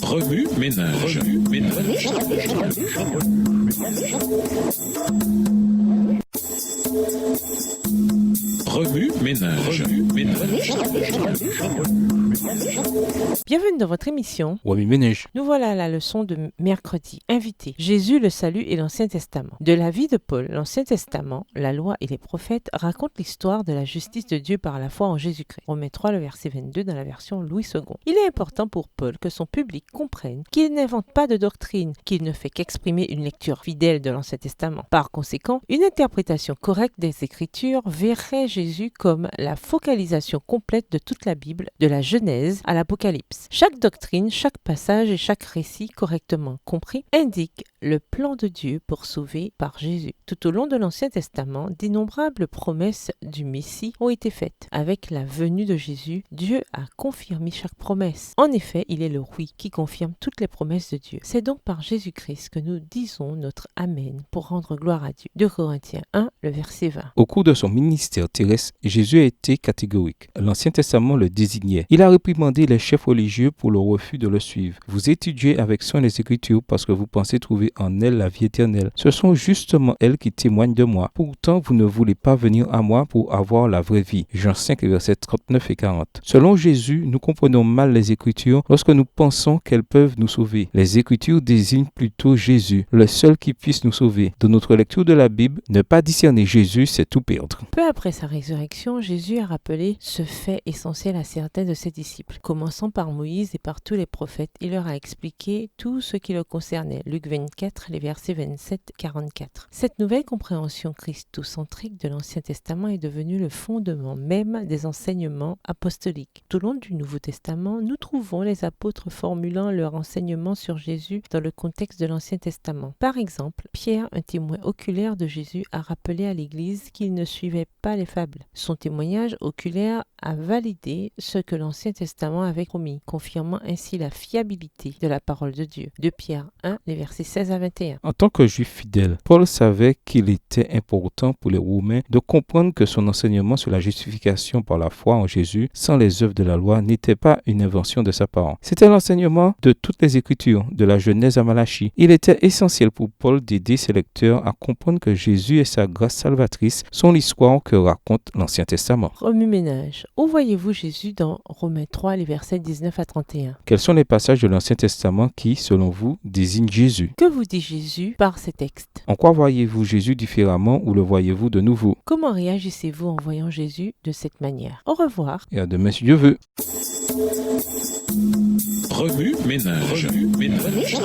Remue ménage. Remue ménage. Bienvenue dans votre émission. Remue ménage. Nous voilà à la leçon de mercredi. Invité. Jésus, le salut et l'Ancien Testament. De la vie de Paul, l'Ancien Testament, la loi et les prophètes racontent l'histoire de la justice de Dieu par la foi en Jésus-Christ. Romains 3, le verset 22 dans la version Louis II. Il est important pour Paul que son public comprenne qu'il n'invente pas de doctrine, qu'il ne fait qu'exprimer une lecture fidèle de l'Ancien Testament. Par conséquent, une interprétation correcte des Écritures verrait Jésus comme la focalisation complète de toute la Bible, de la Genèse à l'Apocalypse. Chaque doctrine, chaque passage et chaque récit correctement compris indique le plan de Dieu pour sauver par Jésus. Tout au long de l'Ancien Testament, d'innombrables promesses du Messie ont été faites. Avec la venue de Jésus, Dieu a confirmé chaque promesse. En effet, il est le oui qui confirme toutes les promesses de Dieu. C'est donc par Jésus-Christ que nous disons notre Amen pour rendre gloire à Dieu. 2 Corinthiens 1, le verset 20. Au cours de son ministère terrestre, Jésus a été catégorique. L'Ancien Testament le désignait. Il a réprimandé les chefs religieux pour le refus de le suivre. Vous étudiez avec soin les Écritures parce que vous pensez trouver en elles la vie éternelle. Ce sont justement elles qui témoignent de moi. Pourtant, vous ne voulez pas venir à moi pour avoir la vraie vie. Jean 5, versets 39 et 40. Selon Jésus, nous comprenons mal les Écritures lorsque nous pensons qu'elles peuvent nous sauver. Les Écritures désignent plutôt Jésus, le seul qui puisse nous sauver. De notre lecture de la Bible, ne pas discerner Jésus, c'est tout perdre. Peu après sa résurrection, Jésus a rappelé ce fait essentiel à certains de ses disciples. Commençant par Moïse et par tous les prophètes, il leur a expliqué tout ce qui le concernait. Luc 24, les versets 27-44. Cette nouvelle compréhension christocentrique de l'Ancien Testament est devenue le fondement même des enseignements apostoliques. Tout au long du Nouveau Testament, nous trouvons les apôtres formulant leur enseignement sur Jésus dans le contexte de l'Ancien Testament. Par exemple, Pierre, un témoin oculaire de Jésus, a rappelé à l'Église qu'il ne suivait pas les fables. Son témoignage oculaire a validé ce que l'Ancien Testament avait promis, confirmant ainsi la fiabilité de la parole de Dieu. De Pierre 1, les versets 16 à 21. En tant que juif fidèle, Paul savait qu'il était important pour les Romains de comprendre que son enseignement sur la justification par la foi en Jésus, sans les œuvres de la loi, n'était pas une invention de sa part. C'était l'enseignement de toutes les Écritures, de la Genèse à Malachie. Il était essentiel pour Paul d'aider ses lecteurs à comprendre que Jésus et sa grâce salvatrice sont l'histoire que raconte l'Ancien Testament. Remue-ménage. Où voyez-vous Jésus dans Romains 3, les versets 19 à 31? Quels sont les passages de l'Ancien Testament qui, selon vous, désignent Jésus? Que vous dit Jésus par ces textes? En quoi voyez-vous Jésus différemment ou le voyez-vous de nouveau? Comment réagissez-vous en voyant Jésus de cette manière? Au revoir. Et à demain si Dieu veut. Remue ménage. Remue ménage.